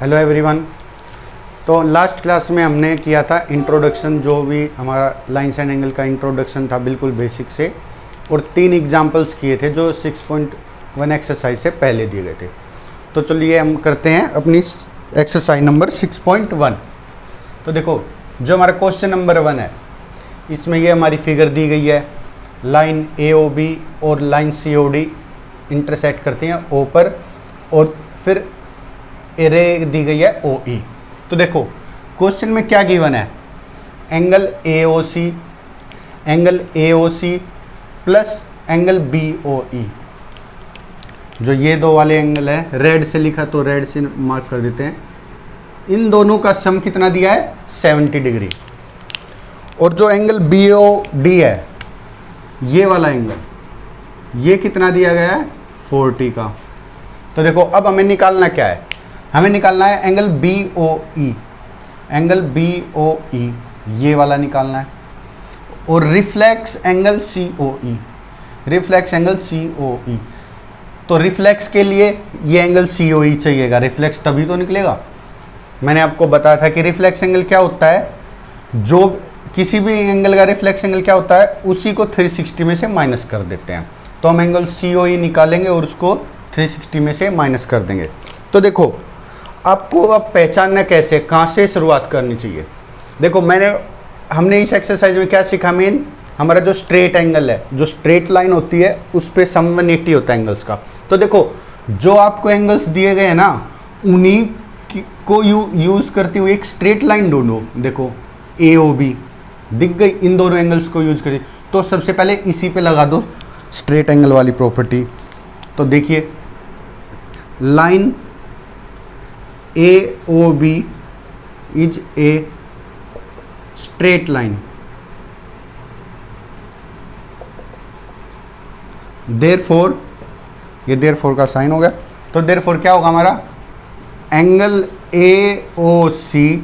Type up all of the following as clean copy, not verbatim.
Hello everyone. तो last class में हमने किया था इंट्रोडक्शन, जो भी हमारा लाइन्स एंड एंगल का इंट्रोडक्शन था बिल्कुल बेसिक से, और 3 एग्जांपल्स किए थे जो 6.1 एक्सरसाइज से पहले दिए गए थे। तो चलिए हम करते हैं अपनी एक्सरसाइज नंबर 6.1। तो देखो, जो हमारा क्वेश्चन नंबर 1 है, इसमें ये हमारी फिगर दी गई है। लाइन AOB और लाइन COD इंटरसेक्ट करती हैं O पर, और फिर रे दी गई है OE। तो देखो क्वेश्चन में क्या गिवन है, angle AOC plus angle BOE। जो ये दो वाले एंगल है, रेड से लिखा तो रेड से मार्क कर देते हैं। इन दोनों का सम कितना दिया है, 70 डिग्री। और जो एंगल BOD है, ये वाला एंगल, ये कितना दिया गया है, 40 का। तो देखो अब हमें निकालना क्या है, हमें निकालना है एंगल BOE। एंगल BOE ये वाला निकालना है, और reflex angle COE, reflex angle COE। तो रिफ्लेक्स के लिए ये एंगल COE चाहिएगा, रिफ्लेक्स तभी तो निकलेगा। मैंने आपको बताया था कि रिफ्लेक्स एंगल क्या होता है, जो किसी भी एंगल का रिफ्लेक्स एंगल क्या होता है, उसी को 360 में से माइनस कर देते हैं। तो हम एंगल COE निकालेंगे और उसको 360 में से माइनस कर देंगे। तो देखो आपको अब पहचानना कैसे, कहाँ से शुरुआत करनी चाहिए। देखो हमने इस एक्सरसाइज में क्या सीखा, मेन हमारा जो स्ट्रेट एंगल है, जो स्ट्रेट लाइन होती है उस पर सम 180 होता है एंगल्स का। तो देखो जो आपको एंगल्स दिए गए हैं ना, उन्हीं को यूज़ करते हुए एक स्ट्रेट लाइन ढूंढो। देखो AOB दिख गई, इन दोनों एंगल्स को यूज करिए। तो सबसे पहले इसी पे लगा दो स्ट्रेट एंगल वाली प्रॉपर्टी। तो देखिए line AOB is a straight line, therefore, ये देयरफॉर का साइन हो गया। तो देयरफॉर क्या होगा हमारा, angle AOC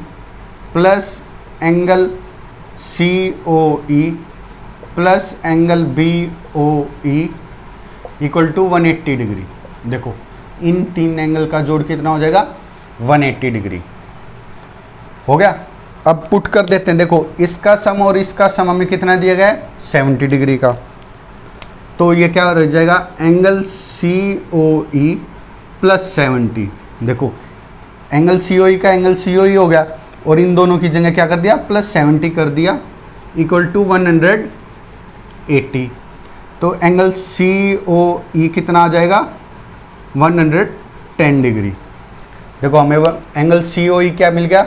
plus angle COE plus angle BOE equal to 180 degree. देखो इन 3 एंगल का जोड़ कितना हो जाएगा, 180 डिग्री हो गया। अब पुट कर देते हैं। देखो इसका सम और इसका सम हमें कितना दिया गया है, 70 डिग्री का। तो ये क्या रह जाएगा, एंगल COE प्लस 70। देखो एंगल COE का एंगल COE हो गया, और इन दोनों की जगह क्या कर दिया, प्लस 70 कर दिया, इक्वल टू 180। तो एंगल COE कितना आ जाएगा, 110 डिग्री। देखो हमें एंगल COE क्या मिल गया,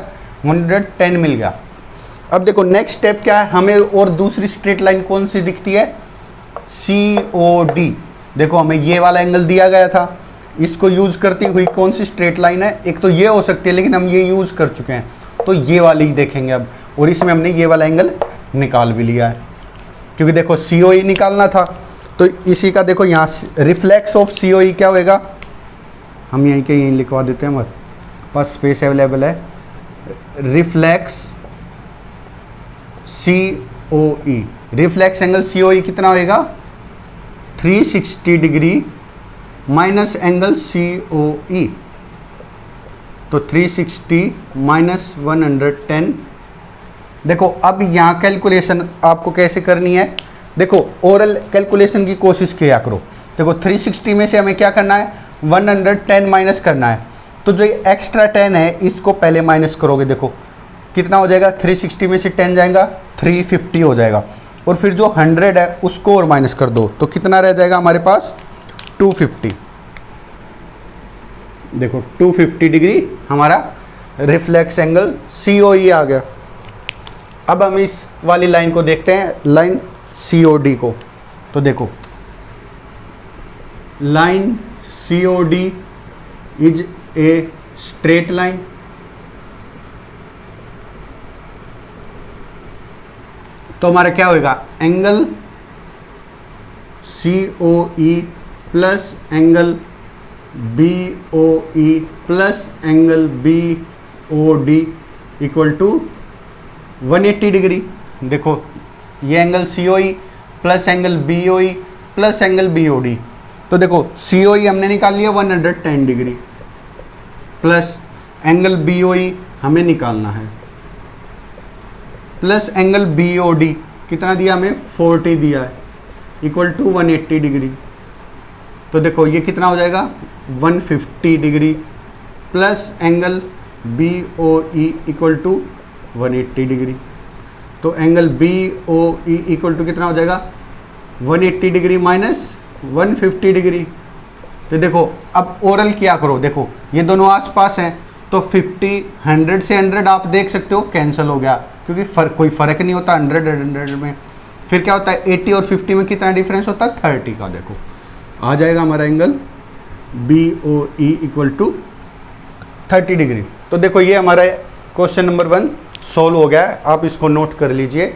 110 मिल गया। अब देखो नेक्स्ट स्टेप क्या है, हमें और दूसरी स्ट्रेट लाइन कौन सी दिखती है, COD। देखो हमें ये वाला एंगल दिया गया था, इसको यूज करती हुई कौन सी स्ट्रेट लाइन है, एक तो ये हो सकती है, लेकिन हम ये यूज कर चुके हैं, तो ये वाली ही देखेंगे अब। और इसमें हमने ये वाला एंगल निकाल भी लिया है, क्योंकि देखो COE निकालना था। तो इसी का देखो यहाँ रिफ्लेक्स ऑफ COE क्या होएगा, हम यहीं के यहीं लिखवा देते हैं, हमारे पास स्पेस अवेलेबल है। Reflex COE, reflex angle COE कितना होएगा, 360 डिग्री माइनस एंगल COE। तो 360 माइनस 110। देखो अब यहाँ कैलकुलेशन आपको कैसे करनी है, देखो ओरल कैलकुलेशन की कोशिश किया करो। देखो 360 में से हमें क्या करना है, 110 माइनस करना है। तो जो एक्स्ट्रा 10 है इसको पहले माइनस करोगे। देखो कितना हो जाएगा, 360 में से 10 जाएगा, 350 हो जाएगा। और फिर जो 100 है उसको और माइनस कर दो, तो कितना रह जाएगा हमारे पास, 250। देखो 250 डिग्री हमारा रिफ्लेक्स एंगल COE आ गया। अब हम इस वाली लाइन को देखते हैं, लाइन COD को। तो देखो line COD is a straight line, तो हमारा क्या होगा, angle COE plus angle BOE plus angle BOD equal to 180 degree. देखो ये angle COE plus angle BOE plus angle BOD, तो देखो COE हमने निकाल लिया 110 डिग्री, प्लस एंगल BOE हमें निकालना है, प्लस एंगल BOD कितना दिया हमें 40 दिया है, इक्वल टू 180 डिग्री। तो देखो ये कितना हो जाएगा 150 degree plus angle BOE equal to 180 degree. तो एंगल BOE इक्वल टू कितना हो जाएगा 180 डिग्री माइनस 150 डिग्री। तो देखो अब ओरल क्या करो, देखो ये दोनों आसपास हैं तो 50 100 से 100 आप देख सकते हो कैंसिल हो गया, क्योंकि कोई फ़र्क नहीं होता 100 में। फिर क्या होता है 80 और 50 में कितना डिफरेंस होता है 30 का। देखो आ जाएगा हमारा angle BOE equal to 30 degree. तो देखो ये हमारा क्वेश्चन नंबर 1 सॉल्व हो गया है, आप इसको नोट कर लीजिए।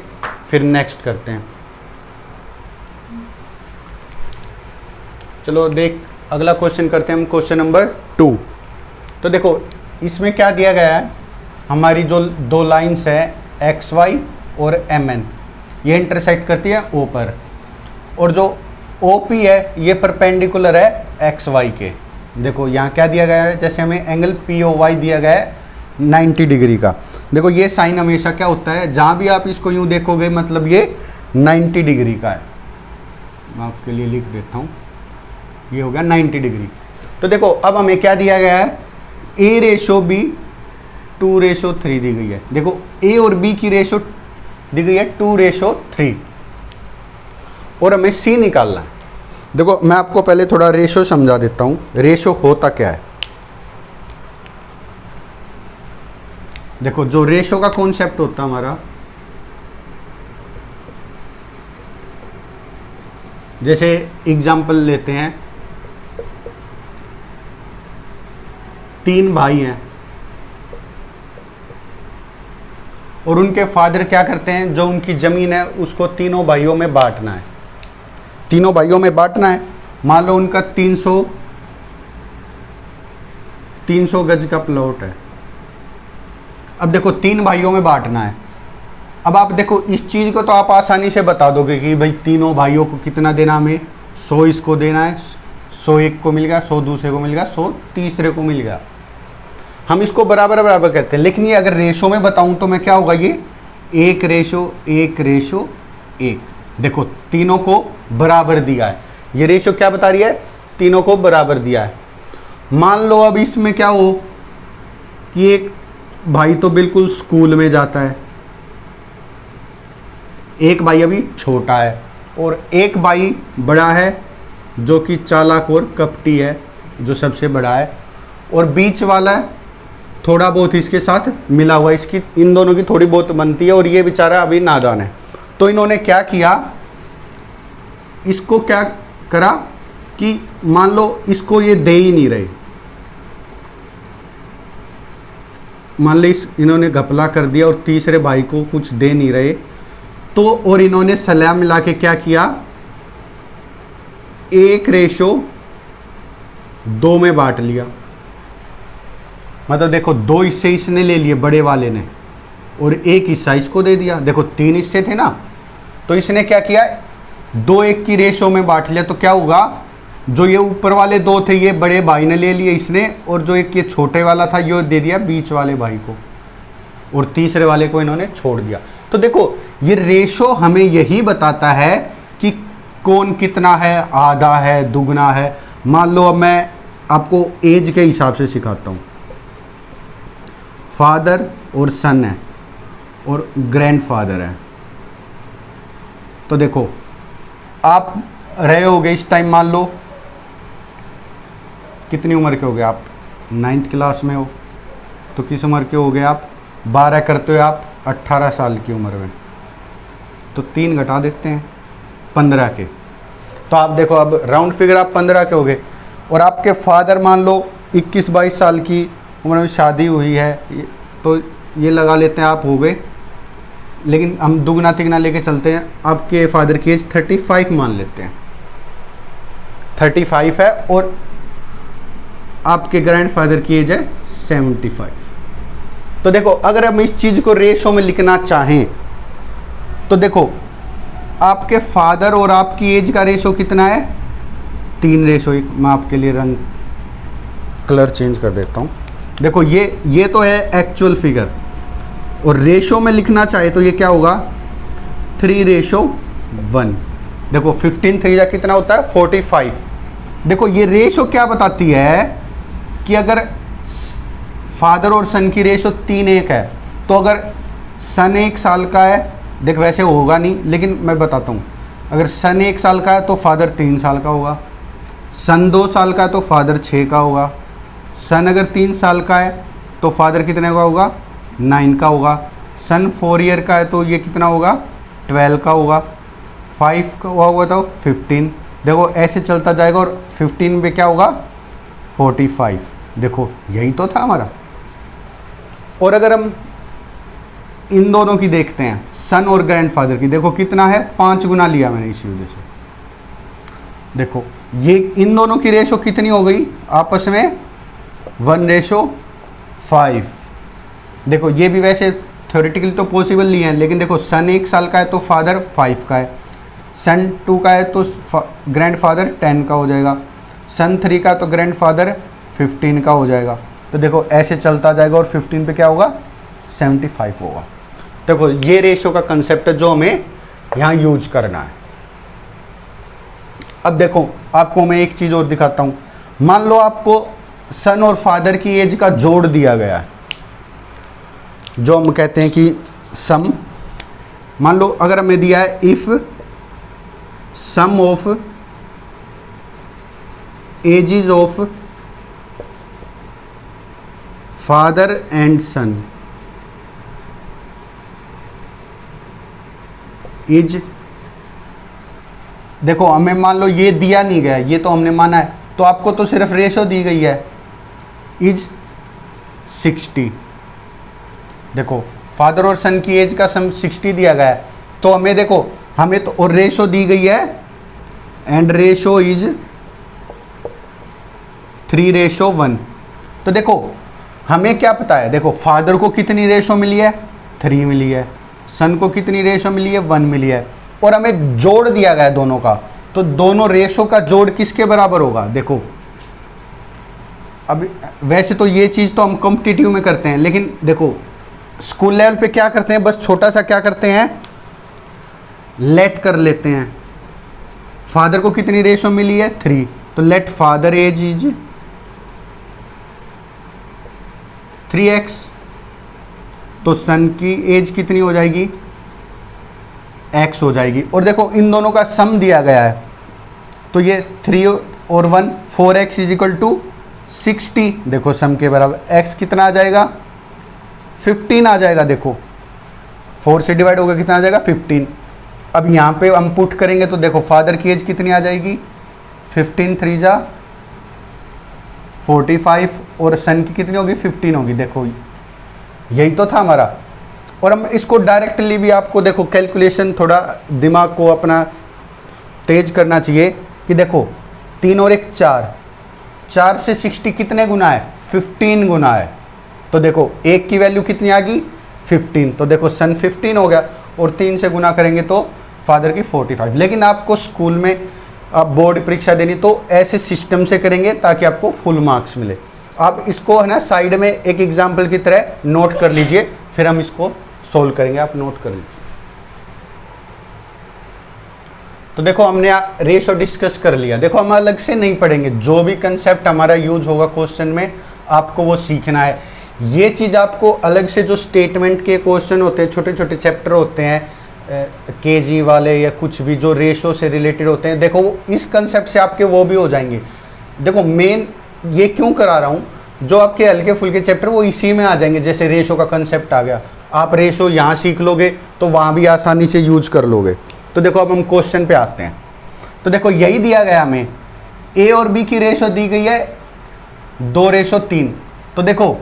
फिर नेक्स्ट करते हैं। चलो देख अगला क्वेश्चन करते हैं हम, क्वेश्चन नंबर 2। तो देखो इसमें क्या दिया गया है, हमारी जो दो लाइंस है XY और MN, ये इंटरसेक्ट करती है O पर, और जो OP है ये परपेंडिकुलर है XY के। देखो यहाँ क्या दिया गया है, जैसे हमें एंगल POY दिया गया है 90 डिग्री का। देखो ये साइन हमेशा क्या होता है, जहाँ भी आप इसको यूँ देखोगे मतलब ये 90 डिग्री का है। मैं आपके लिए लिख देता हूँ, ये हो गया 90 डिग्री। तो देखो अब हमें क्या दिया गया है, A/B 2/3 दी गई है। देखो A और B की रेशो दी गई है 2/3 और हमें C निकालना है। देखो मैं आपको पहले थोड़ा रेशो समझा देता हूँ, रेशो होता क्या है। देखो जो रेशो का कॉन्सेप्ट होता है हमारा, जैसे एग्जाम्पल लेते हैं, 3 भाई हैं और उनके फादर क्या करते हैं, जो उनकी ज़मीन है उसको तीनों भाइयों में बांटना है। तीनों भाइयों में बांटना है, मान लो उनका 300 गज का प्लॉट है। अब देखो 3 भाइयों में बांटना है। अब आप देखो इस चीज़ को तो आप आसानी से बता दोगे कि भाई तीनों भाइयों को कितना देना, हमें 100 इसको देना है, 100 एक को मिल गया, 100 दूसरे को मिल गया, 100 तीसरे को मिल गया। हम इसको बराबर बराबर करते हैं। लेकिन ये अगर रेशो में बताऊं तो मैं क्या होगा, ये 1/1/1। देखो तीनों को बराबर दिया है, ये रेशो क्या बता रही है, तीनों को बराबर दिया है। मान लो अब इसमें क्या हो कि एक भाई तो बिल्कुल स्कूल में जाता है, एक भाई अभी छोटा है, और एक भाई बड़ा है जो कि चालाक और कपटी है, जो सबसे बड़ा है, और बीच वाला थोड़ा बहुत इसके साथ मिला हुआ, इसकी इन दोनों की थोड़ी बहुत बनती है, और ये बेचारा अभी नादान है। तो इन्होंने क्या किया, इसको क्या करा कि मान लो इसको ये दे ही नहीं रहे, मान लो इन्होंने घपला कर दिया और तीसरे भाई को कुछ दे नहीं रहे, तो और इन्होंने सलाह मिला के क्या किया, 1/2 में बांट लिया। मतलब देखो 2 हिस्से इसने ले लिए बड़े वाले ने, और 1 हिस्सा इसको दे दिया। देखो 3 हिस्से थे ना, तो इसने क्या किया, 2/1 की रेशो में बांट लिया। तो क्या होगा, जो ये ऊपर वाले 2 थे ये बड़े भाई ने ले लिए इसने, और जो एक ये छोटे वाला था ये दे दिया बीच वाले भाई को, और तीसरे वाले को इन्होंने छोड़ दिया। तो देखो ये रेशो हमें यही बताता है कि कौन कितना है, आधा है, दुगना है। मान लो अब मैं आपको एज के हिसाब से सिखाता हूँ। फादर और सन है और ग्रैंडफादर है। तो देखो आप रहे होगे इस टाइम, मान लो कितनी उम्र के हो गए आप, 9th क्लास में हो, तो किस उम्र के हो गए आप, 12 करते हो आप 18 साल की उम्र में, तो 3 घटा देते हैं 15 के। तो आप देखो अब राउंड फिगर आप 15 के हो गए, और आपके फादर मान लो 21-22 साल की उम्र में शादी हुई है, तो ये लगा लेते हैं आप हो गए, लेकिन हम दुगना तिगना लेके चलते हैं। आपके फादर की एज 35 मान लेते हैं, 35 है, और आपके ग्रैंडफादर की एज है 75। तो देखो अगर हम इस चीज़ को रेशो में लिखना चाहें तो देखो आपके फादर और आपकी एज का रेशो कितना है, 3/1। मैं आपके लिए रंग कलर चेंज कर देता हूँ। देखो ये तो है एक्चुअल फिगर, और रेशो में लिखना चाहे तो ये क्या होगा 3:1। देखो 15 3 जा कितना होता है 45। देखो ये रेशो क्या बताती है कि अगर फादर और सन की रेशो 3:1 है, तो अगर सन 1 साल का है, देख वैसे होगा नहीं लेकिन मैं बताता हूँ, अगर सन 1 साल का है तो फादर 3 साल का होगा, सन 2 साल का है तो फादर 6 का होगा, सन अगर 3 साल का है तो फादर कितने का होगा 9 का होगा, सन 4 ईयर का है तो ये कितना होगा 12 का होगा, 5 का होगा तो 15। देखो ऐसे चलता जाएगा और 15 पे क्या होगा 45। देखो यही तो था हमारा। और अगर हम इन दोनों की देखते हैं सन और ग्रैंडफादर की, देखो कितना है 5 गुना लिया मैंने इसी वजह से। देखो ये इन दोनों की रेशो कितनी हो गई आपस में 1:5। देखो ये भी वैसे थ्योरेटिकली तो पॉसिबल नहीं है, लेकिन देखो सन 1 साल का है तो फादर 5 का है, सन 2 का है तो ग्रैंडफादर 10 का हो जाएगा, सन 3 का तो ग्रैंडफादर 15 का हो जाएगा। तो देखो ऐसे चलता जाएगा और 15 पे क्या होगा 75 होगा। देखो ये रेशो का कंसेप्ट है जो हमें यहाँ यूज करना है। अब देखो आपको मैं एक चीज़ और दिखाता हूँ। मान लो आपको सन और फादर की एज का जोड़ दिया गया है, जो हम कहते हैं कि सम। मान लो अगर हमें दिया है if sum of ages of father and son is, देखो हमें मान लो ये दिया नहीं गया, ये तो हमने माना है, तो आपको तो सिर्फ रेशो दी गई है इज 60। देखो फादर और सन की एज का सम 60 दिया गया है, तो हमें देखो हमें तो और रेशो दी गई है एंड रेशो इज 3:1। तो देखो हमें क्या पता है, देखो फादर को कितनी रेशो मिली है 3 मिली है, सन को कितनी रेशो मिली है 1 मिली है, और हमें जोड़ दिया गया है दोनों का, तो दोनों रेशो का जोड़ किसके बराबर होगा। देखो अब वैसे तो ये चीज़ तो हम कॉम्पिटिटिव में करते हैं, लेकिन देखो स्कूल लेवल पे क्या करते हैं, बस छोटा सा क्या करते हैं लेट कर लेते हैं। फादर को कितनी रेशो मिली है 3, तो late father as is 3x, तो सन की एज कितनी हो जाएगी x हो जाएगी। और देखो इन दोनों का सम दिया गया है, तो ये 3 और 1 4x इज इक्वल टू 60। देखो सम के बराबर x कितना आ जाएगा 15 आ जाएगा। देखो 4 से डिवाइड होगा कितना आ जाएगा 15। अब यहाँ पे हम पुट करेंगे तो देखो फादर की एज कितनी आ जाएगी 15 3 जा 45, और सन की कितनी होगी 15 होगी। देखो यही तो था हमारा। और हम इसको डायरेक्टली भी आपको देखो कैलकुलेशन थोड़ा दिमाग को अपना तेज करना चाहिए कि देखो 3 और 1 4, 4 से 60 कितने गुना है 15 गुना है। तो देखो एक की वैल्यू कितनी आ गई 15, तो देखो सन 15 हो गया, और 3 से गुना करेंगे तो फादर की 45। लेकिन आपको स्कूल में आप बोर्ड परीक्षा देनी तो ऐसे सिस्टम से करेंगे ताकि आपको फुल मार्क्स मिले। आप इसको है ना साइड में एक एग्जाम्पल की तरह नोट कर लीजिए, फिर हम इसको सोल्व करेंगे। आप नोट कर लीजिए। तो देखो हमने रेशो डिस्कस कर लिया। देखो हम अलग से नहीं पढ़ेंगे, जो भी कंसेप्ट हमारा यूज होगा क्वेश्चन में आपको वो सीखना है। ये चीज़ आपको अलग से जो स्टेटमेंट के क्वेश्चन होते हैं, छोटे छोटे चैप्टर होते हैं केजी वाले या कुछ भी जो रेशो से रिलेटेड होते हैं, देखो इस कंसेप्ट से आपके वो भी हो जाएंगे। देखो मेन ये क्यों करा रहा हूँ, जो आपके हल्के फुल्के चैप्टर वो इसी में आ जाएंगे। जैसे रेशो का कंसेप्ट आ गया, आप रेशो यहाँ सीख लोगे तो वहाँ भी आसानी से यूज कर लोगे। तो देखो अब हम क्वेश्चन पे आते हैं। तो देखो यही दिया गया हमें, ए और बी की रेशो दी गई है 2:3। तो देखो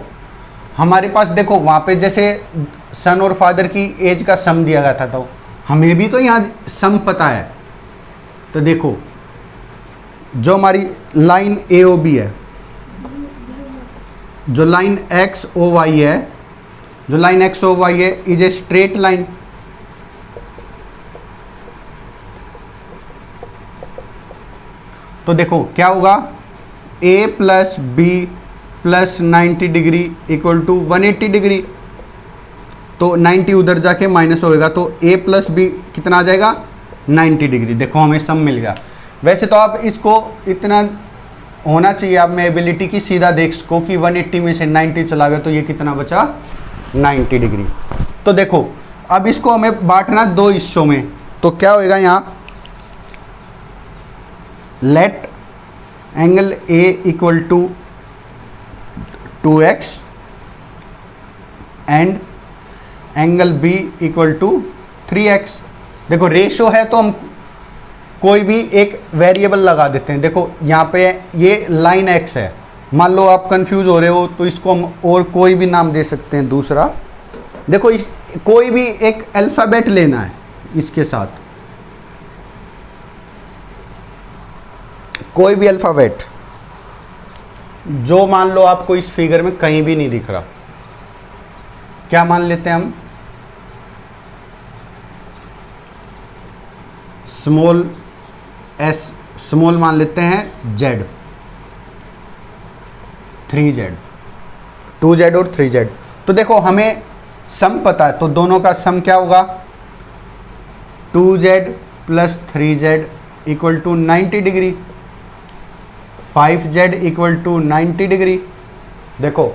हमारे पास देखो वहाँ पे जैसे सन और फादर की एज का सम दिया गया था, तो हमें भी तो यहाँ सम पता है। तो देखो जो हमारी लाइन ए ओ बी है, जो लाइन एक्स ओ वाई है, जो लाइन एक्स ओ वाई है इज ए स्ट्रेट लाइन। तो देखो क्या होगा a plus B plus 90 degree equal to 180 degree. तो 90 उधर जाके माइनस होएगा, तो a प्लस बी कितना आ जाएगा 90 डिग्री। देखो हमें सम मिल गया। वैसे तो आप इसको इतना होना चाहिए आप में एबिलिटी की, सीधा देख सको कि 180 में से 90 चला गया तो ये कितना बचा 90 डिग्री। तो देखो अब इसको हमें बांटना दो हिस्सों में, तो क्या होएगा यहाँ let angle A equal to 2x and angle B equal to 3x। देखो रेशो है तो हम कोई भी एक वेरिएबल लगा देते हैं। देखो यहाँ पे ये लाइन x है, मान लो आप कंफ्यूज हो रहे हो तो इसको हम और कोई भी नाम दे सकते हैं दूसरा। देखो इस कोई भी एक अल्फ़ाबेट लेना है इसके साथ, कोई भी अल्फ़ाबेट जो मान लो आपको इस फिगर में कहीं भी नहीं दिख रहा। क्या मान लेते हैं हम, स्मॉल s स्मॉल मान लेते हैं z, 3z, 2z और 3z। तो देखो हमें सम पता है तो दोनों का सम क्या होगा 2z plus 3z equal to 90 degree, 5z equal to 90 degree. देखो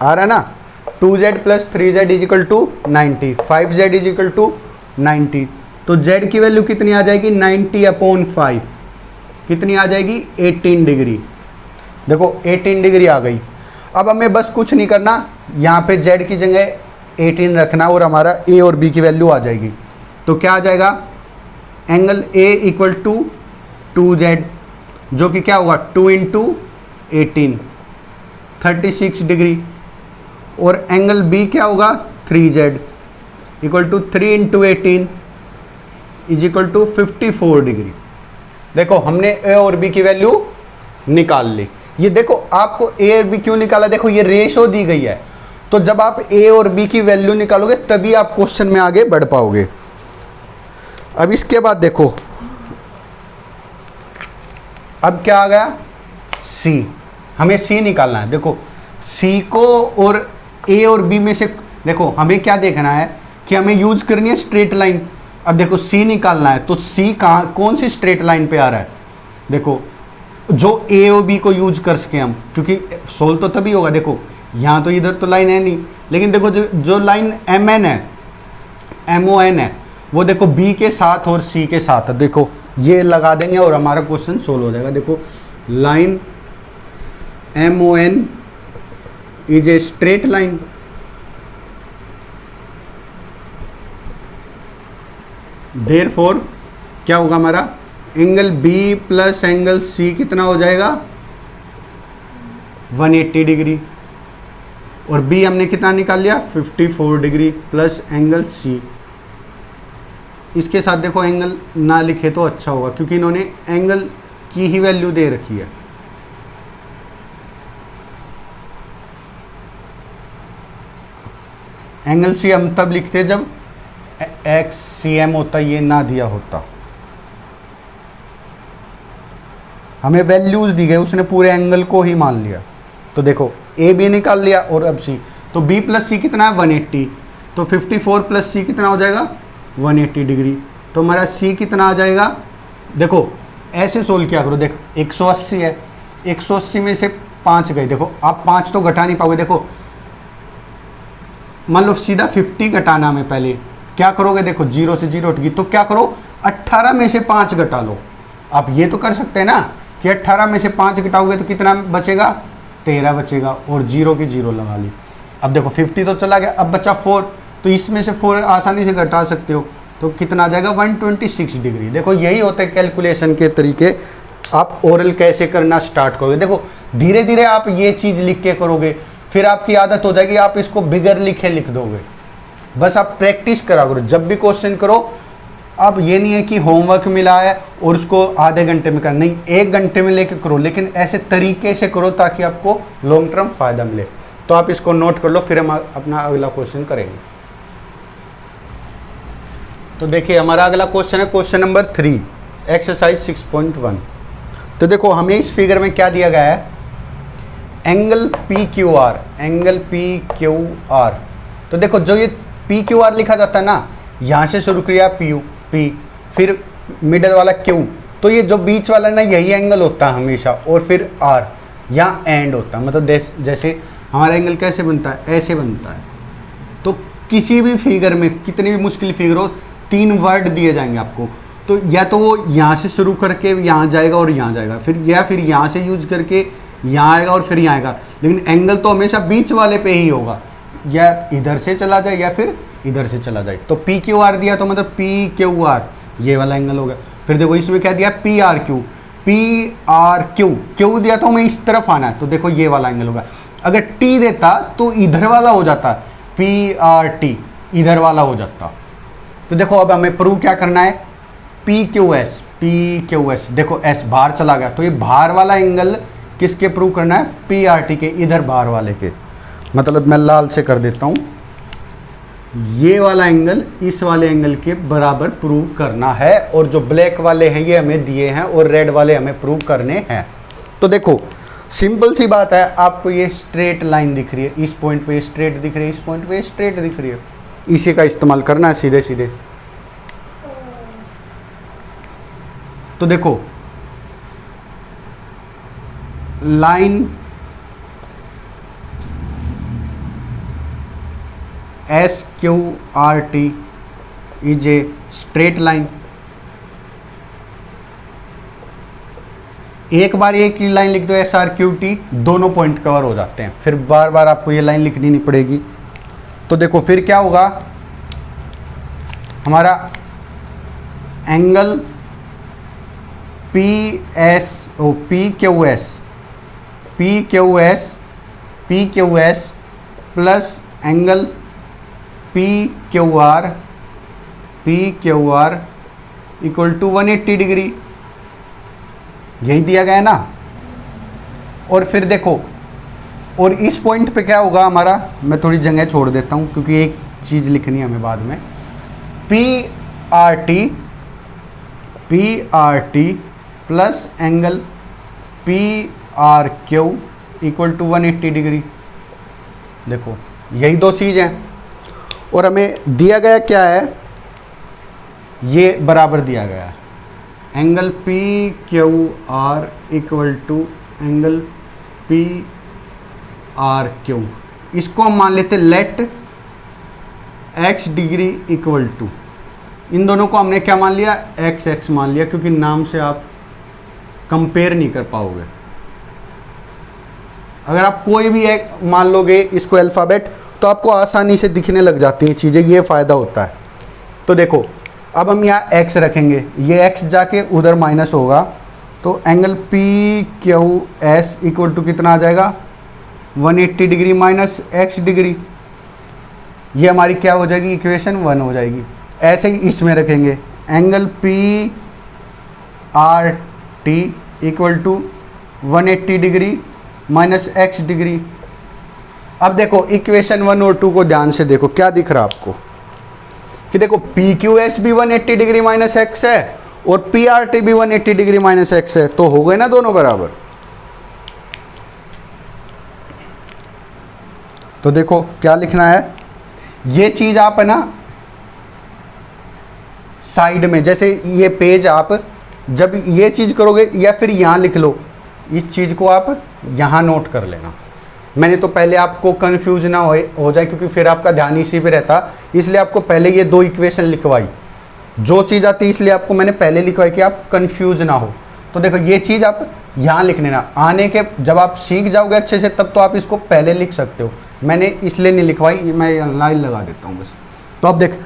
आ रहा है ना, 2z plus 3z is equal to 90, 5z is equal to 90। तो z की वैल्यू कितनी आ जाएगी 90/5, कितनी आ जाएगी 18 डिग्री। देखो 18 डिग्री आ गई। अब हमें बस कुछ नहीं करना, यहाँ पे z की जगह 18 रखना और हमारा a और b की वैल्यू आ जाएगी। तो क्या आ जाएगा angle a equal to 2z, जो कि क्या होगा 2 इंटू 18 36 डिग्री, और एंगल b क्या होगा 3z equal to 3 into 18 is equal to 54 degree. देखो हमने a और b की वैल्यू निकाल ली। ये देखो आपको a और b क्यों निकाला, देखो ये रेशो दी गई है, तो जब आप a और b की वैल्यू निकालोगे तभी आप क्वेश्चन में आगे बढ़ पाओगे। अब इसके बाद देखो अब क्या आ गया c, हमें c निकालना है। देखो c को और a और b में से देखो हमें क्या देखना है कि हमें यूज करनी है स्ट्रेट लाइन। अब देखो c निकालना है तो c कहाँ कौन सी स्ट्रेट लाइन पे आ रहा है, देखो जो a और b को यूज कर सके हम, क्योंकि सोल्व तो तभी होगा। देखो यहाँ तो इधर तो लाइन है नहीं, लेकिन देखो जो लाइन MN है MON है वो देखो b के साथ और c के साथ है। देखो ये लगा देंगे और हमारा क्वेश्चन सोल्व हो जाएगा। देखो line MON is a straight line, therefore क्या होगा हमारा angle B plus angle C कितना हो जाएगा 180 डिग्री, और B हमने कितना निकाल लिया 54 डिग्री प्लस एंगल C। इसके साथ देखो एंगल ना लिखे तो अच्छा होगा, क्योंकि इन्होंने एंगल की ही वैल्यू दे रखी है। एंगल C हम तब लिखते हैं जब XCM होता, ये ना दिया होता। हमें वैल्यूज दी गई, उसने पूरे एंगल को ही मान लिया। तो देखो ए बी निकाल लिया और अब सी, तो b प्लस सी कितना है 180, तो 54 प्लस सी कितना हो जाएगा 180 डिग्री। तो हमारा c कितना आ जाएगा, देखो ऐसे सोल्व किया करो। देखो 180 है, 180 में से 5 गए, देखो आप 5 तो घटा नहीं पाओगे। देखो मान लो सीधा 50 घटाना में, पहले क्या करोगे, देखो 0 से 0 हट गई, तो क्या करो 18 में से 5 घटा लो। आप ये तो कर सकते हैं ना कि 18 में से 5 घटाओगे तो कितना बचेगा 13 बचेगा, और 0 की 0 लगा ली। अब देखो 50 तो चला गया, अब बचा 4, तो इसमें से 4 आसानी से घटा सकते हो, तो कितना आ जाएगा 126 डिग्री। देखो यही होता है कैलकुलेशन के तरीके। आप ओरल कैसे करना स्टार्ट करोगे, देखो धीरे धीरे आप ये चीज़ लिख के करोगे, फिर आपकी आदत हो जाएगी, आप इसको बिगर लिखे लिख दोगे। बस आप प्रैक्टिस करा करो, जब भी क्वेश्चन करो। अब ये नहीं है कि होमवर्क मिला है और उसको आधे घंटे में करना, नहीं 1 घंटे में लेके करो, लेकिन ऐसे तरीके से करो ताकि आपको लॉन्ग टर्म फ़ायदा मिले। तो आप इसको नोट कर लो, फिर हम अपना अगला क्वेश्चन करेंगे। तो देखिए हमारा अगला क्वेश्चन है क्वेश्चन नंबर 3 एक्सरसाइज 6.1। तो देखो हमें इस फिगर में क्या दिया गया है, angle P Q are, angle P Q are. तो देखो जो ये पी क्यू आर लिखा जाता है ना, यहाँ से शुरू किया पी, फिर मिडल वाला क्यू, तो ये जो बीच वाला ना यही एंगल होता है हमेशा, और फिर आर यहाँ एंड होता है। मतलब जैसे हमारा एंगल कैसे बनता है, ऐसे बनता है। तो किसी भी फिगर में, कितनी भी मुश्किल फिगर हो, 3 वर्ड दिए जाएंगे आपको, तो या तो वो यहाँ से शुरू करके यहाँ जाएगा और यहाँ जाएगा, फिर यहाँ से यूज करके यहाँ आएगा और फिर यहाँ आएगा, लेकिन एंगल तो हमेशा बीच वाले पे ही होगा, या इधर से चला जाए या फिर इधर से चला जाए। तो पी क्यू आर दिया तो मतलब पी क्यू आर ये वाला एंगल होगा। फिर देखो इसमें क्या दिया, P R Q, P R Q, Q दिया तो हमें इस तरफ आना है, तो देखो ये वाला एंगल होगा। अगर टी देता तो इधर वाला हो जाता, पी आर टी इधर वाला हो जाता। तो देखो अब हमें प्रूव क्या करना है, P Q S, P Q S, देखो एस बाहर चला गया, तो ये बाहर वाला एंगल किसके प्रूव करना है, पी आर टी के, इधर बाहर वाले के। मतलब मैं लाल से कर देता हूँ, ये वाला एंगल इस वाले एंगल के बराबर प्रूव करना है, और जो ब्लैक वाले हैं ये हमें दिए हैं और रेड वाले हमें प्रूव करने हैं। तो देखो सिंपल सी बात है, आपको ये स्ट्रेट लाइन दिख रही है, इस पॉइंट पे स्ट्रेट दिख रही है, इस पॉइंट पे स्ट्रेट दिख रही है, इसी का इस्तेमाल करना है सीधे सीधे। तो देखो line S Q R T is a straight line. एक बार एक ही लाइन लिख दो एस आर क्यू टी, दोनों पॉइंट कवर हो जाते हैं, फिर बार बार आपको ये लाइन लिखनी नहीं पड़ेगी। तो देखो फिर क्या होगा, हमारा angle P S O P Q S, P Q S, P Q S plus angle P Q R, P Q R equal to 180 degree, यही दिया गया है ना। और फिर देखो, और इस पॉइंट पे क्या होगा हमारा, मैं थोड़ी जगह छोड़ देता हूँ क्योंकि एक चीज़ लिखनी है हमें बाद में, P R T plus angle P R Q equal to 180 degree. देखो यही दो चीज़ हैं, और हमें दिया गया क्या है, ये बराबर दिया गया है, angle P Q R equal to angle P R Q. इसको हम मान लेते let X degree equal to, इन दोनों को हमने क्या मान लिया, एक्स एक्स मान लिया, क्योंकि नाम से आप कंपेयर नहीं कर पाओगे। अगर आप कोई भी एक मान लोगे इसको अल्फ़ाबेट, तो आपको आसानी से दिखने लग जाती हैं चीज़ें, ये फ़ायदा होता है। तो देखो अब हम यहाँ x रखेंगे, ये x जाके उधर माइनस होगा, तो angle P Q S equal to कितना आ जाएगा, 180 डिग्री माइनस x डिग्री। ये हमारी क्या हो जाएगी, इक्वेशन 1 हो जाएगी। ऐसे ही इसमें रखेंगे angle P R T equal to 180 degree minus x degree. अब देखो इक्वेशन 1 और 2 को ध्यान से देखो, क्या दिख रहा है आपको कि देखो पी क्यू एस भी 180 डिग्री माइनस एक्स है और पी आर टी भी 180 डिग्री माइनस एक्स है, तो हो गए ना दोनों बराबर। तो देखो क्या लिखना है, ये चीज आप है ना साइड में, जैसे ये पेज आप जब ये चीज करोगे या फिर यहां लिख लो, इस चीज को आप यहां नोट कर लेना। मैंने तो पहले आपको कंफ्यूज ना हो जाए, क्योंकि फिर आपका ध्यान इसी पे रहता, इसलिए आपको पहले ये 2 इक्वेशन लिखवाई, जो चीज़ आती है इसलिए आपको मैंने पहले लिखवाई कि आप कंफ्यूज ना हो। तो देखो ये चीज़ आप यहाँ लिख लेना, आने के जब आप सीख जाओगे अच्छे से तब तो आप इसको पहले लिख सकते हो, मैंने इसलिए नहीं लिखवाई, मैं लाइन लगा देता हूँ बस। तो अब देख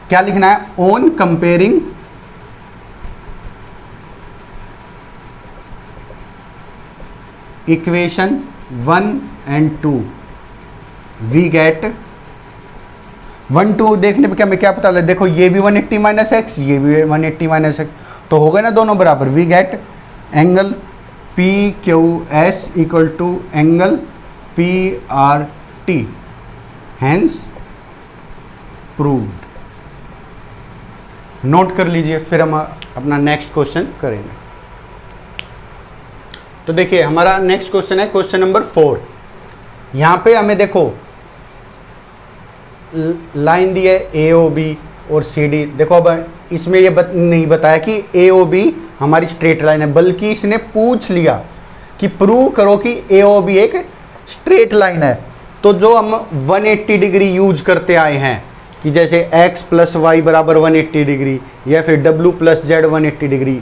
क्या लिखना है, on comparing equation 1 and 2 we get 1 2 देखने पे क्या हमें क्या पता लगे, देखो ये भी 180 माइनस एक्स, ये भी 180 माइनस एक्स, तो हो गए ना दोनों बराबर। We get angle P Q S equal to angle P R T, hence proved. Note कर लीजिए, फिर हम अपना नेक्स्ट क्वेश्चन करेंगे। तो देखिए हमारा नेक्स्ट क्वेश्चन है क्वेश्चन नंबर 4। यहाँ पे हमें देखो लाइन दी है AOB और CD। देखो अब इसमें ये नहीं बताया कि AOB हमारी स्ट्रेट लाइन है, बल्कि इसने पूछ लिया कि प्रूव करो कि AOB एक स्ट्रेट लाइन है। तो जो हम 180 डिग्री यूज करते आए हैं कि जैसे x प्लस वाई बराबर 180 डिग्री या फिर w प्लस जेड 180 डिग्री,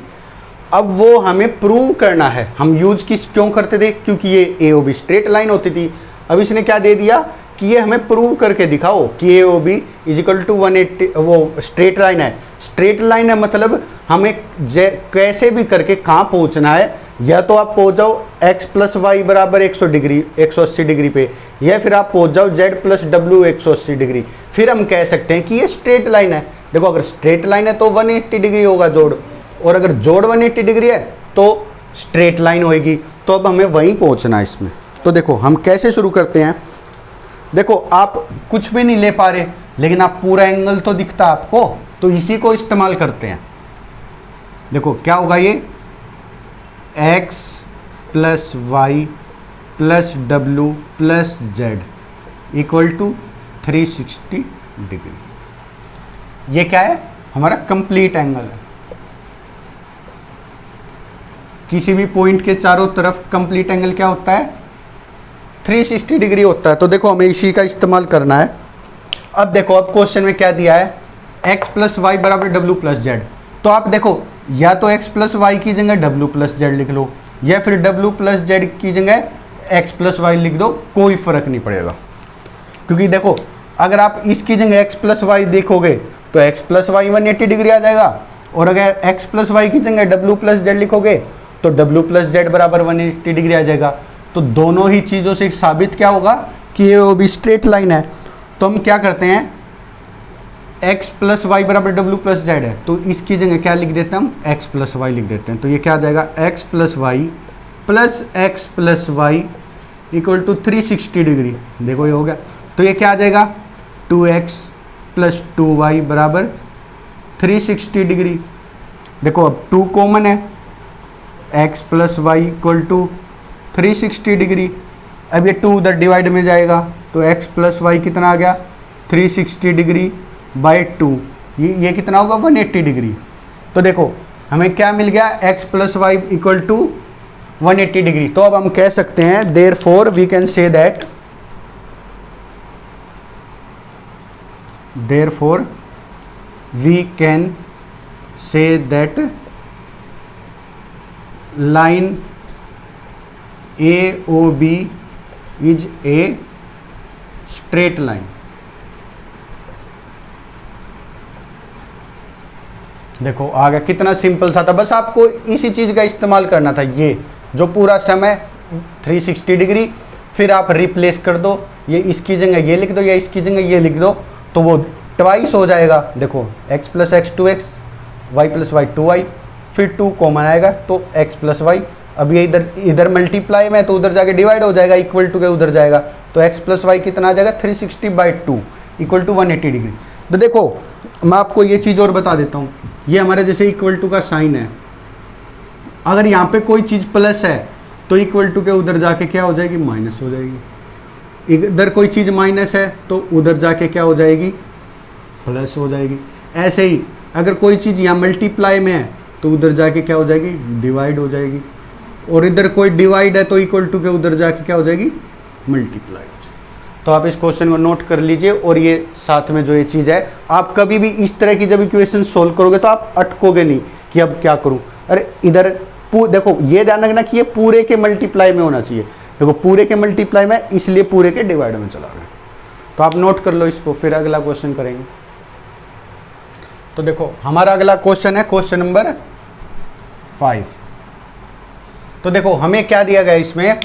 अब वो हमें प्रूव करना है। हम यूज क्यों करते थे? क्योंकि ये AOB स्ट्रेट लाइन होती थी। अब इसने क्या दे दिया कि ये हमें प्रूव करके दिखाओ कि AOB इज इक्वल टू 180, वो स्ट्रेट लाइन है। स्ट्रेट लाइन है मतलब हमें कैसे भी करके कहाँ पहुँचना है, या तो आप पहुँच जाओ x प्लस वाई बराबर 180 डिग्री पे, या फिर आप पहुँच जाओ z प्लस w 180 डिग्री। फिर हम कह सकते हैं कि ये स्ट्रेट लाइन है। देखो अगर स्ट्रेट लाइन है तो 180 डिग्री होगा जोड़, और अगर जोड़ 180 डिग्री है तो स्ट्रेट लाइन होगी। तो अब हमें वहीं पहुँचना है इसमें। तो देखो हम कैसे शुरू करते हैं। देखो आप कुछ भी नहीं ले पा रहे, लेकिन आप पूरा एंगल तो दिखता आपको, तो इसी को इस्तेमाल करते हैं। देखो क्या होगा, ये x plus Y plus W plus Z equal to 360 degree. ये क्या है? हमारा कंप्लीट एंगल है। किसी भी पॉइंट के चारों तरफ कंप्लीट एंगल क्या होता है? 360 डिग्री होता है। तो देखो हमें इसी का इस्तेमाल करना है। अब देखो अब क्वेश्चन में क्या दिया है, x प्लस वाई बराबर डब्ल्यू प्लस जेड। तो आप देखो या तो x प्लस वाई की जगह डब्ल्यू प्लस जेड लिख लो, या फिर डब्ल्यू प्लस जेड की जगह x प्लस वाई लिख दो, कोई फर्क नहीं पड़ेगा। क्योंकि देखो अगर आप इसकी जगह x प्लस वाई देखोगे तो x प्लस वाई 180 डिग्री आ जाएगा, और अगर x प्लस वाई की जगह डब्ल्यू प्लस जेड लिखोगे तो डब्ल्यू प्लस जेड बराबर 180 डिग्री आ जाएगा। तो दोनों ही चीज़ों से साबित क्या होगा कि ये वो भी स्ट्रेट लाइन है। तो हम क्या करते हैं, x प्लस वाई बराबर डब्ल्यू प्लस जेड है, तो इसकी जगह क्या लिख देते हैं हम, x प्लस वाई लिख देते हैं। तो ये क्या आ जाएगा, x plus Y equal to 360 degree. देखो ये हो गया। तो ये क्या आ जाएगा, 2x प्लस 2y बराबर 360 डिग्री। देखो अब 2 कॉमन है, x plus Y equal to 360 degree. अब ये 2 उधर डिवाइड में जाएगा, तो x प्लस वाई कितना आ गया, 360 डिग्री बाई 2, ये कितना होगा, 180 डिग्री। तो देखो हमें क्या मिल गया, x plus Y equal to 180 degree. तो अब हम कह सकते हैं therefore we can say that, therefore we can say that line AOB is a straight line. देखो आ गया, कितना सिंपल सा था। बस आपको इसी चीज़ का इस्तेमाल करना था। ये जो पूरा समय 360 डिग्री, फिर आप रिप्लेस कर दो, ये इसकी जगह ये लिख दो या इसकी जगह ये लिख दो, तो वो ट्वाइस हो जाएगा। देखो x plus X 2x, Y plus Y 2y, फिर 2 कॉमन आएगा तो x प्लस वाई। अब ये इधर मल्टीप्लाई में तो उधर जाके डिवाइड हो जाएगा, इक्वल टू के उधर जाएगा, तो x प्लस वाई कितना आ जाएगा, 360 बाई 2 इक्वल टू 180 डिग्री। तो देखो मैं आपको ये चीज़ और बता देता हूँ, ये हमारे जैसे इक्वल टू का साइन है, अगर यहाँ पे कोई चीज़ प्लस है तो इक्वल टू के उधर जाके क्या हो जाएगी, माइनस हो जाएगी। इधर कोई चीज़ माइनस है तो उधर जाके क्या हो जाएगी, प्लस हो जाएगी। ऐसे ही अगर कोई चीज़ यहाँ मल्टीप्लाई में है तो उधर जाके क्या हो जाएगी, डिवाइड हो जाएगी, और इधर कोई डिवाइड है तो इक्वल टू के उधर जाके क्या हो जाएगी, मल्टीप्लाई। तो आप इस क्वेश्चन को नोट कर लीजिए, और ये साथ में जो ये चीज़ है, आप कभी भी इस तरह की जब इक्वेशन सोल्व करोगे तो आप अटकोगे नहीं कि अब क्या करूं। अरे इधर देखो ये ध्यान रखना कि ये पूरे के मल्टीप्लाई में होना चाहिए। देखो पूरे के मल्टीप्लाई में, इसलिए पूरे के डिवाइड में चला गया। तो आप नोट कर लो इसको, फिर अगला क्वेश्चन करेंगे। तो देखो हमारा अगला क्वेश्चन है क्वेश्चन नंबर 5। तो देखो हमें क्या दिया गया, इसमें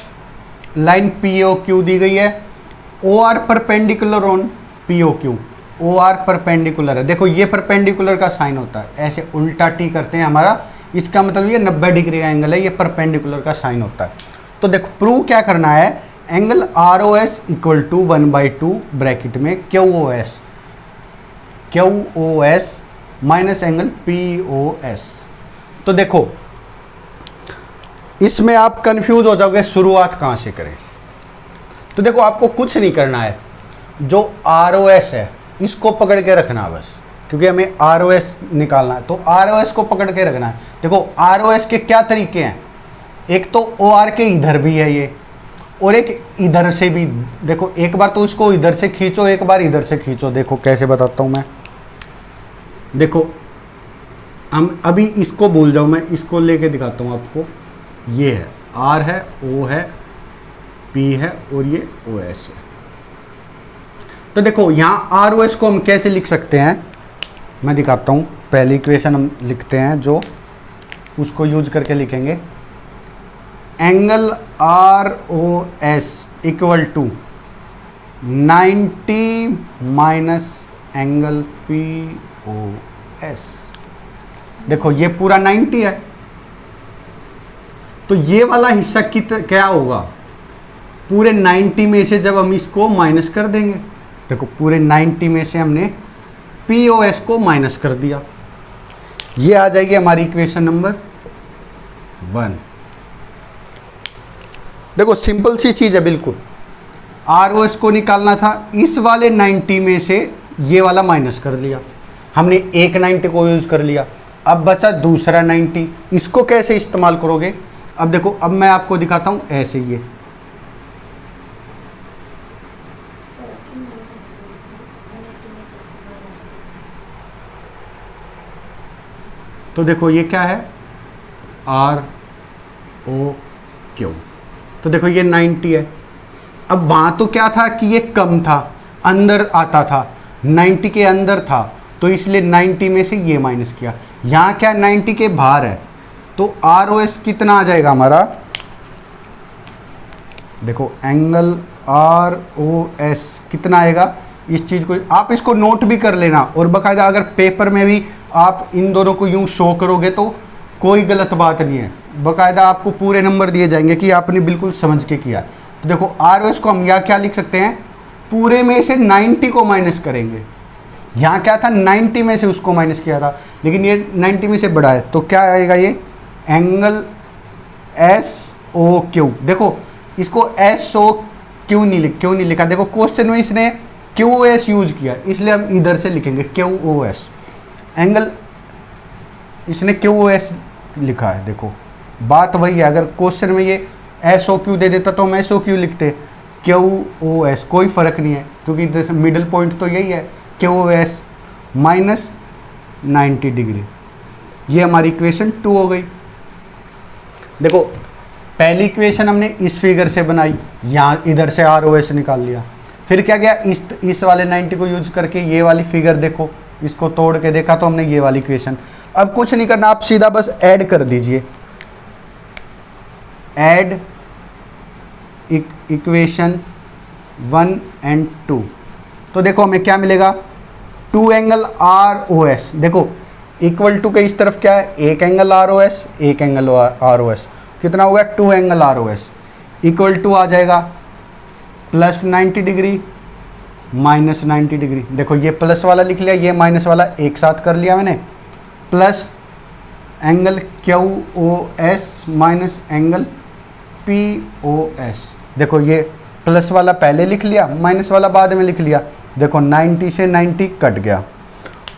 लाइन POQ दी गई है, OR perpendicular on POQ, OR perpendicular है। देखो ये परपेंडिकुलर का साइन होता है, ऐसे उल्टा T करते हैं हमारा, इसका मतलब ये 90 डिग्री का एंगल है, ये परपेंडिकुलर का साइन होता है। तो देखो प्रूव क्या करना है, angle ROS equal to 1/2 bracket में QOS माइनस एंगल POS। तो देखो इसमें आप कंफ्यूज हो जाओगे शुरुआत कहाँ से करें। तो देखो आपको कुछ नहीं करना है, जो ROS है इसको पकड़ के रखना बस, क्योंकि हमें ROS निकालना है, तो ROS को पकड़ के रखना है। देखो ROS के क्या तरीके हैं, एक तो OR के इधर भी है ये, और एक इधर से भी। देखो एक बार तो इसको इधर से खींचो, एक बार इधर से खींचो। देखो कैसे बताता हूँ मैं। देखो हम अभी इसको भूल जाओ, मैं इसको लेके दिखाता हूँ आपको। ये है R है, O है, P है और ये OS है। तो देखो यहाँ ROS को हम कैसे लिख सकते हैं, मैं दिखाता हूँ। पहली इक्वेशन हम लिखते हैं जो उसको यूज करके लिखेंगे, angle ROS equal to 90 minus angle POS। देखो ये पूरा 90 है, तो ये वाला हिस्सा क्या होगा, पूरे 90 में से जब हम इसको माइनस कर देंगे, देखो पूरे 90 में से हमने POS को माइनस कर दिया, ये आ जाएगी हमारी इक्वेशन नंबर 1। देखो सिंपल सी चीज है बिल्कुल। ROS को निकालना था, इस वाले 90 में से ये वाला माइनस कर लिया, हमने एक 90 को यूज कर लिया, अब बचा दूसरा 90। इसको कैसे इस्तेमाल करोगे, अब देखो, अब मैं आपको दिखाता हूं ऐसे। ये तो देखो ये क्या है, ROQ। तो देखो ये 90 है। अब वहां तो क्या था कि ये कम था, अंदर आता था, 90 के अंदर था, तो इसलिए 90 में से ये माइनस किया। यहाँ क्या 90 के बाहर है, तो ROS कितना आ जाएगा हमारा, देखो एंगल ROS कितना आएगा। इस चीज़ को आप इसको नोट भी कर लेना, और बाकायदा अगर पेपर में भी आप इन दोनों को यूं शो करोगे तो कोई गलत बात नहीं है, बाकायदा आपको पूरे नंबर दिए जाएंगे कि आपने बिल्कुल समझ के किया। तो देखो ROS को हम यहाँ क्या लिख सकते हैं, पूरे में से 90 को माइनस करेंगे। यहाँ क्या था, 90 में से उसको माइनस किया था, लेकिन ये 90 में से बड़ा है, तो क्या आएगा ये एंगल SOQ। देखो इसको SOQ क्यों नहीं लिखा, देखो क्वेश्चन में इसने QOS यूज किया, इसलिए हम इधर से लिखेंगे QOS। एंगल इसने QOS लिखा है, देखो बात वही है। अगर क्वेश्चन में ये SOQ दे देता तो हम SOQ लिखते, QOS कोई फ़र्क नहीं है, क्योंकि मिडिल पॉइंट तो यही है, QOS माइनस 90 डिग्री। ये हमारी इक्वेशन 2 हो गई। देखो पहली इक्वेशन हमने इस फिगर से बनाई, यहाँ इधर से ROS निकाल लिया, फिर क्या गया, इस वाले 90 को यूज करके ये वाली फिगर देखो, इसको तोड़ के देखा तो हमने ये वाली इक्वेशन। अब कुछ नहीं करना, आप सीधा बस ऐड कर दीजिए, ऐड इक्वेशन 1 एंड 2। तो देखो हमें क्या मिलेगा, 2 एंगल ROS, देखो इक्वल टू के इस तरफ क्या है, एक एंगल ROS, एक एंगल ROS, कितना हो गया 2 एंगल ROS, इक्वल टू आ जाएगा प्लस 90 डिग्री माइनस 90 डिग्री। देखो ये प्लस वाला लिख लिया, ये माइनस वाला एक साथ कर लिया मैंने, plus angle QOS minus angle POS। देखो ये प्लस वाला पहले लिख लिया, माइनस वाला बाद में लिख लिया। देखो 90 से 90 कट गया,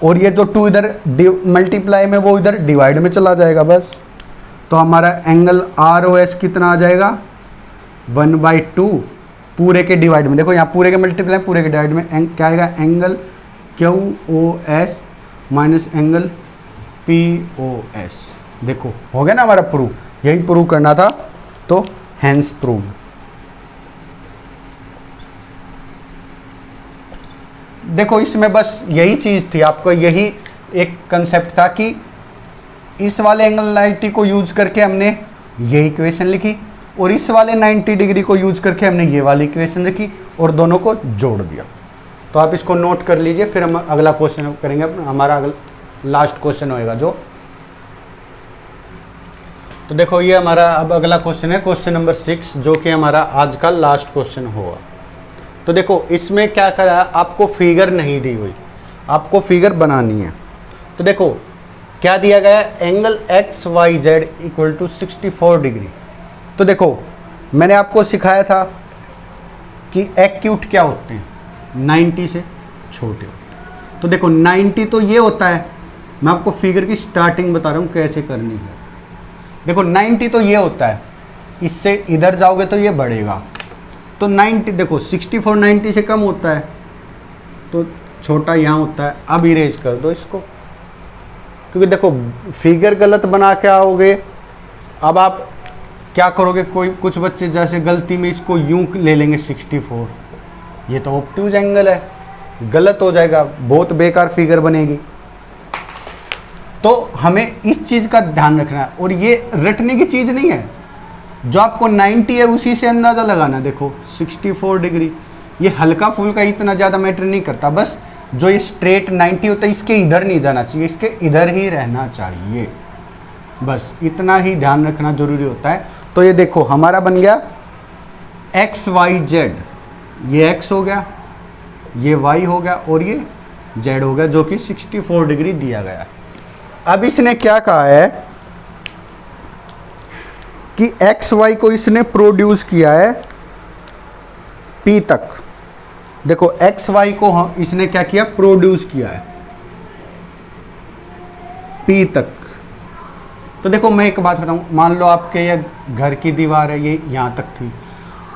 और ये जो 2 इधर मल्टीप्लाई में वो इधर डिवाइड में चला जाएगा बस। तो हमारा एंगल ROS कितना आ जाएगा, 1/2 पूरे के डिवाइड में। देखो यहाँ पूरे के मल्टीप्लाई, पूरे के डिवाइड में क्या आएगा, angle QOS minus angle POS। देखो हो गया ना हमारा प्रूव, यही प्रूव करना था, तो हैंस प्रूव। देखो इसमें बस यही चीज़ थी, आपको यही एक कंसेप्ट था कि इस वाले एंगल 90 को यूज करके हमने ये इक्वेशन लिखी, और इस वाले 90 डिग्री को यूज करके हमने ये वाली इक्वेशन लिखी, और दोनों को जोड़ दिया। तो आप इसको नोट कर लीजिए, फिर हम अगला क्वेश्चन करेंगे। हमारा लास्ट क्वेश्चन होएगा जो, तो देखो ये हमारा अब अगला क्वेश्चन है, क्वेश्चन नंबर 6, जो कि हमारा आज का लास्ट क्वेश्चन होगा। तो देखो इसमें क्या करा, आपको फिगर नहीं दी हुई, आपको फिगर बनानी है। तो देखो क्या दिया गया है, angle XYZ equal to 64 degree. तो देखो मैंने आपको सिखाया था कि एक्यूट क्या होते हैं, 90 से छोटे होते हैं। तो देखो 90 तो ये होता है, मैं आपको फिगर की स्टार्टिंग बता रहा हूँ कैसे करनी है। देखो 90 तो ये होता है, इससे इधर जाओगे तो ये बढ़ेगा। तो 90 देखो 64 90 से कम होता है, तो छोटा यहाँ होता है। अब इरेज कर दो इसको, क्योंकि देखो फिगर गलत बना के आओगे। अब आप क्या करोगे, कुछ बच्चे जैसे गलती में इसको यूं ले लेंगे 64, ये तो ऑब्ट्यूज एंगल है, गलत हो जाएगा, बहुत बेकार फिगर बनेगी। तो हमें इस चीज़ का ध्यान रखना है, और ये रटने की चीज़ नहीं है। जो आपको 90 है उसी से अंदाज़ा लगाना। देखो 64 डिग्री, ये हल्का फुल्का इतना ज़्यादा मैटर नहीं करता। बस जो ये स्ट्रेट 90 होता है इसके इधर नहीं जाना चाहिए, इसके इधर ही रहना चाहिए। बस इतना ही ध्यान रखना जरूरी होता है। तो ये देखो हमारा बन गया XYZ, ये X हो गया, ये Y हो गया और ये Z हो गया, जो कि 64 डिग्री दिया गया। अब इसने क्या कहा है कि XY को इसने प्रोड्यूस किया है P तक। देखो XY को इसने क्या किया, प्रोड्यूस किया है P तक। तो देखो मैं एक बात बताऊं, मान लो आपके ये घर की दीवार है, ये यहाँ तक थी,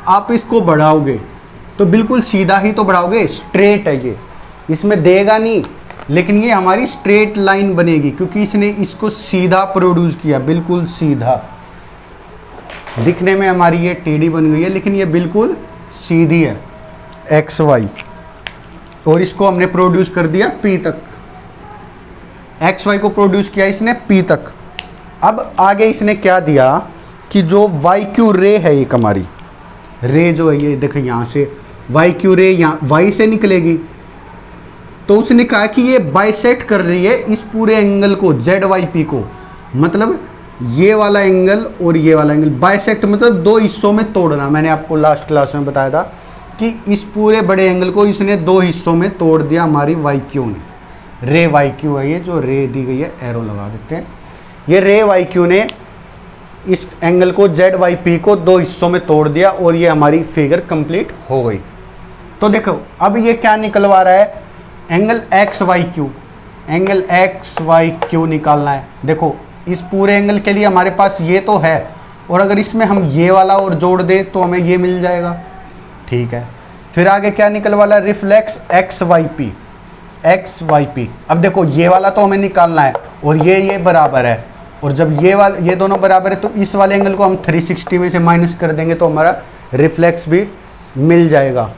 आप इसको बढ़ाओगे तो बिल्कुल सीधा ही तो बढ़ाओगे, स्ट्रेट है ये, इसमें देगा नहीं, लेकिन ये हमारी स्ट्रेट लाइन बनेगी क्योंकि इसने इसको सीधा प्रोड्यूस किया, बिल्कुल सीधा। दिखने में हमारी ये टेढ़ी बन गई है, लेकिन ये बिल्कुल सीधी है XY, और इसको हमने प्रोड्यूस कर दिया P तक। XY को प्रोड्यूस किया इसने P तक। अब आगे इसने क्या दिया कि जो YQ रे है, एक हमारी रे जो है ये देखो यहाँ से YQ रे यहाँ Y से निकलेगी, तो उसने कहा कि ये बाइसेक्ट कर रही है इस पूरे एंगल को, ZYP को, मतलब ये वाला एंगल और ये वाला एंगल। बाइसेक्ट मतलब दो हिस्सों में तोड़ना। मैंने आपको लास्ट क्लास में बताया था कि इस पूरे बड़े एंगल को इसने दो हिस्सों में तोड़ दिया हमारी YQ ने। रे YQ है ये, जो रे दी गई है एरो लगा देते हैं। ये रे YQ ने इस एंगल को ZYP को दो हिस्सों में तोड़ दिया और ये हमारी फिगर कंप्लीट हो गई। तो देखो अब ये क्या निकलवा रहा है, एंगल XYQ, एंगल XYQ निकालना है। देखो इस पूरे एंगल के लिए हमारे पास ये तो है, और अगर इसमें हम ये वाला और जोड़ दें तो हमें ये मिल जाएगा, ठीक है। फिर आगे क्या निकलवाना है, रिफ्लेक्स XYP। अब देखो ये वाला तो हमें निकालना है और ये बराबर है, और जब ये दोनों बराबर है तो इस वाले एंगल को हम 360 में से माइनस कर देंगे तो हमारा रिफ्लेक्स भी मिल जाएगा।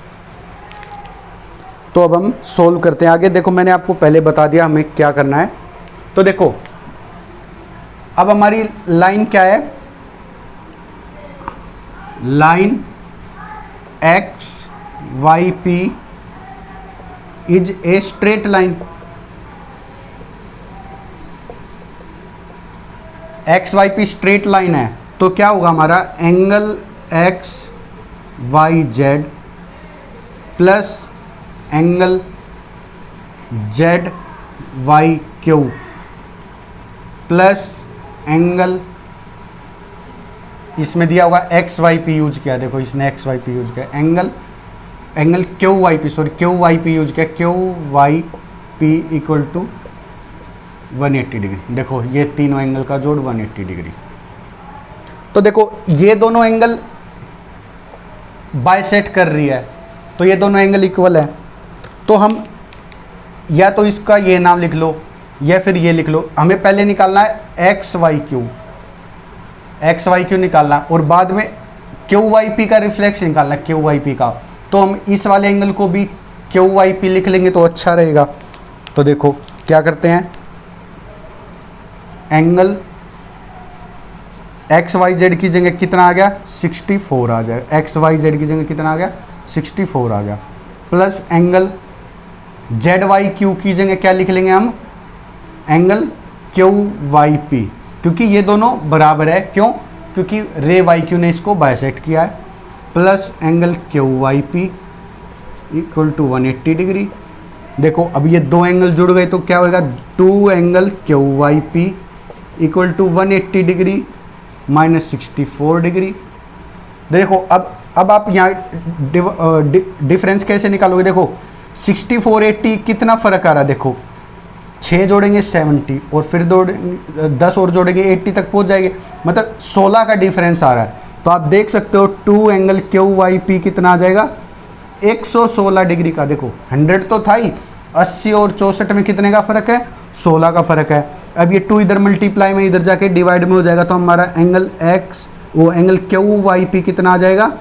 तो अब हम सोल्व करते हैं आगे। देखो मैंने आपको पहले बता दिया हमें क्या करना है। तो देखो अब हमारी लाइन क्या है, line XYP is a straight line. XYP straight line है, तो क्या होगा हमारा angle XYZ plus angle ZYQ plus angle, इसमें दिया होगा XYP यूज किया, देखो इसने XYP यूज किया, एंगल QYP यूज किया, QYP इक्वल टू 180 डिग्री। देखो ये तीनों एंगल का जोड़ 180 डिग्री। तो देखो ये दोनों एंगल बाइसेक्ट कर रही है, तो ये दोनों एंगल इक्वल है। तो हम या तो इसका ये नाम लिख लो या फिर ये लिख लो। हमें पहले निकालना है XYQ निकालना, और बाद में QYP का रिफ्लेक्स निकालना है, QYP का। तो हम इस वाले एंगल को भी QYP लिख लेंगे तो अच्छा रहेगा। तो देखो क्या करते हैं, एंगल XYZ की जगह कितना आ गया, 64 आ जाएगा। XYZ की जगह कितना आ गया, 64 आ गया, प्लस एंगल ZYQ की जगह क्या लिख लेंगे हम, एंगल QYP, क्योंकि ये दोनों बराबर है। क्यों, क्योंकि रे YQ ने इसको बाइसेक्ट किया है, plus angle QYP equal to 180 degree. देखो अब ये दो एंगल जुड़ गए तो क्या होगा, 2 angle QYP equal to 180 degree minus 64 degree. देखो अब आप यहाँ डिफरेंस कैसे निकालोगे? देखो 64 80 कितना फ़र्क आ रहा है? देखो 6 जोड़ेंगे 70 और फिर 10 और जोड़ेंगे 80 तक पहुँच जाएंगे, मतलब 16 का डिफरेंस आ रहा है। तो आप देख सकते हो 2 एंगल क्यू वाई पी कितना आ जाएगा? 116 डिग्री का। देखो 100 तो था ही, 80 और 64 में कितने का फ़र्क है? 16 का फ़र्क है। अब ये 2 इधर मल्टीप्लाई में इधर जाके डिवाइड में हो जाएगा, तो हमारा angle angle Q Y P कितना आ जाएगा?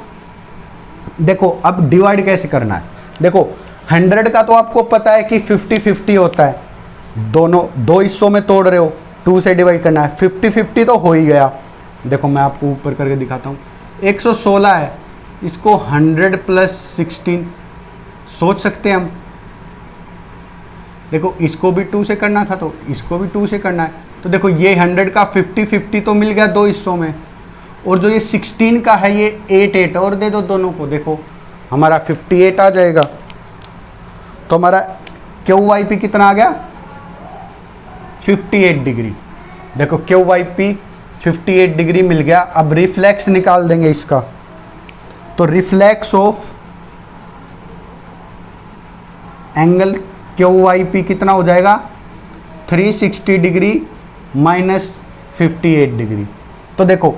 देखो अब डिवाइड कैसे करना है? देखो 100 का तो आपको पता है कि 50-50 होता है, दोनों दो हिस्सों में तोड़ रहे हो, 2 से डिवाइड करना है, 50-50 तो हो ही गया। देखो मैं आपको ऊपर करके दिखाता हूँ, 116 है, इसको 100 + 16 सोच सकते हैं हम। देखो इसको भी 2 से करना था तो इसको भी 2 से करना है, तो देखो ये 100 का 50-50 तो मिल गया दो हिस्सों में, और जो ये 16 का है ये 8 और दे दो दोनों को, देखो हमारा 58 आ जाएगा। तो हमारा क्यू वाई पी कितना आ गया? 58 डिग्री। देखो क्यू वाई पी 58 डिग्री मिल गया। अब रिफ्लेक्स निकाल देंगे इसका, तो reflex of angle Q Y P कितना हो जाएगा? 360 डिग्री माइनस 58 डिग्री। तो देखो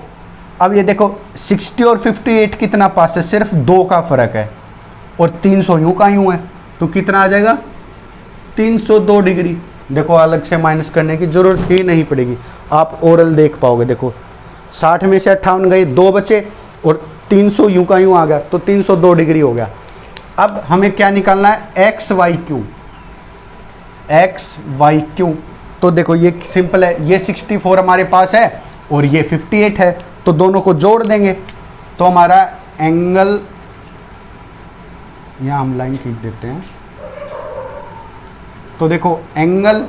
अब ये देखो 60 और 58 कितना पास है? सिर्फ 2 का फर्क है, और 300 यूं का यूं है, तो कितना आ जाएगा? 302 डिग्री। देखो अलग से माइनस करने की जरूरत ही नहीं पड़ेगी, आप ओरल देख पाओगे। देखो 60 में से 58 गए, 2 बचे, और 300 यूं का यूं आ गया, तो 302 डिग्री हो गया। अब हमें क्या निकालना है? X Y Q. तो देखो ये सिंपल है, ये 64 हमारे पास है और ये 58 है, तो दोनों को जोड़ देंगे, तो हमारा एंगल, यहाँ हम लाइन खींच देते हैं, तो देखो एंगल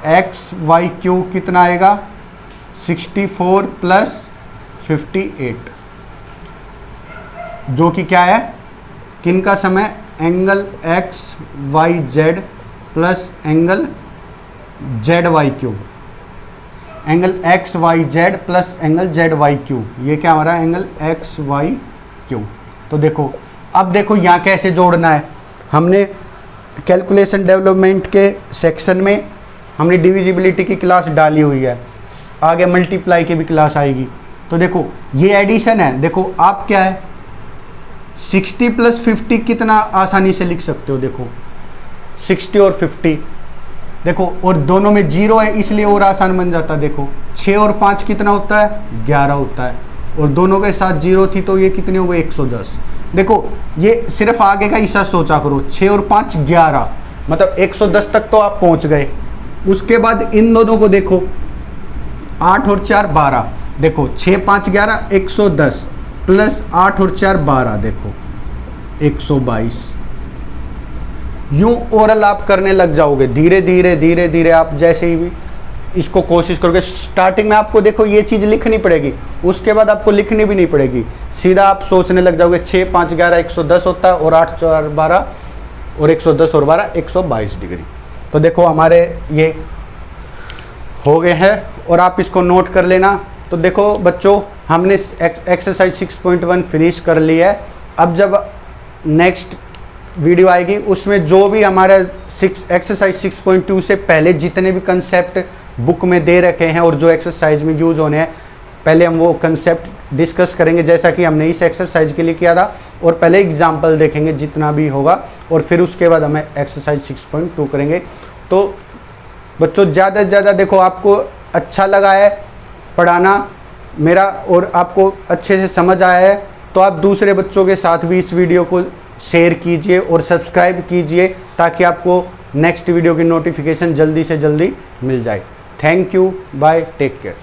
एक्स वाई क्यू कितना आएगा? 64 + 58, जो कि क्या है? किन का समय? Angle X Y Z plus angle Z Y Q, angle X Y Z plus angle Z Y Q, ये क्या हमारा एंगल एक्स वाई क्यू। तो देखो अब देखो यहाँ कैसे जोड़ना है। हमने कैलकुलेशन डेवलपमेंट के सेक्शन में हमने डिविजिबिलिटी की क्लास डाली हुई है, आगे मल्टीप्लाई की भी क्लास आएगी। तो देखो ये एडिशन है, देखो आप क्या है 60 + 50 कितना आसानी से लिख सकते हो। देखो 60 और 50, देखो और दोनों में 0 है इसलिए और आसान बन जाता है। देखो 6 और 5 कितना होता है? 11 होता है, और दोनों के साथ 0 थी तो ये कितने हो गए? 110। देखो ये सिर्फ आगे का हिस्सा सोचा करो, 6 और 5 11, मतलब 110 तक तो आप पहुंच गए। उसके बाद इन दोनों को देखो, 8 और 4 12, देखो 6 5 11 110 प्लस 8 और 4 12, देखो 122। यूं ओरल आप करने लग जाओगे, धीरे धीरे आप जैसे ही भी इसको कोशिश करोगे। स्टार्टिंग में आपको देखो ये चीज़ लिखनी पड़ेगी, उसके बाद आपको लिखनी भी नहीं पड़ेगी, सीधा आप सोचने लग जाओगे 6 5 11 110 होता है, और 8 4 12 और 110 और 12 122 डिग्री। तो देखो हमारे ये हो गए हैं, और आप इसको नोट कर लेना। तो देखो बच्चों हमने एक्सरसाइज 6.1 फिनिश कर ली है। अब जब नेक्स्ट वीडियो आएगी उसमें जो भी हमारा एक्सरसाइज 6.2 से पहले जितने भी कंसेप्ट बुक में दे रखे हैं और जो एक्सरसाइज में यूज़ होने हैं, पहले हम वो कंसेप्ट डिस्कस करेंगे जैसा कि हमने इस एक्सरसाइज के लिए किया था, और पहले एग्जाम्पल देखेंगे जितना भी होगा, और फिर उसके बाद हमें एक्सरसाइज 6.2 करेंगे। तो बच्चों ज़्यादा से ज़्यादा देखो आपको अच्छा लगा है पढ़ाना मेरा, और आपको अच्छे से समझ आया है, तो आप दूसरे बच्चों के साथ भी इस वीडियो को शेयर कीजिए और सब्सक्राइब कीजिए, ताकि आपको नेक्स्ट वीडियो की नोटिफिकेशन जल्दी से जल्दी मिल जाए। Thank you, bye, take care.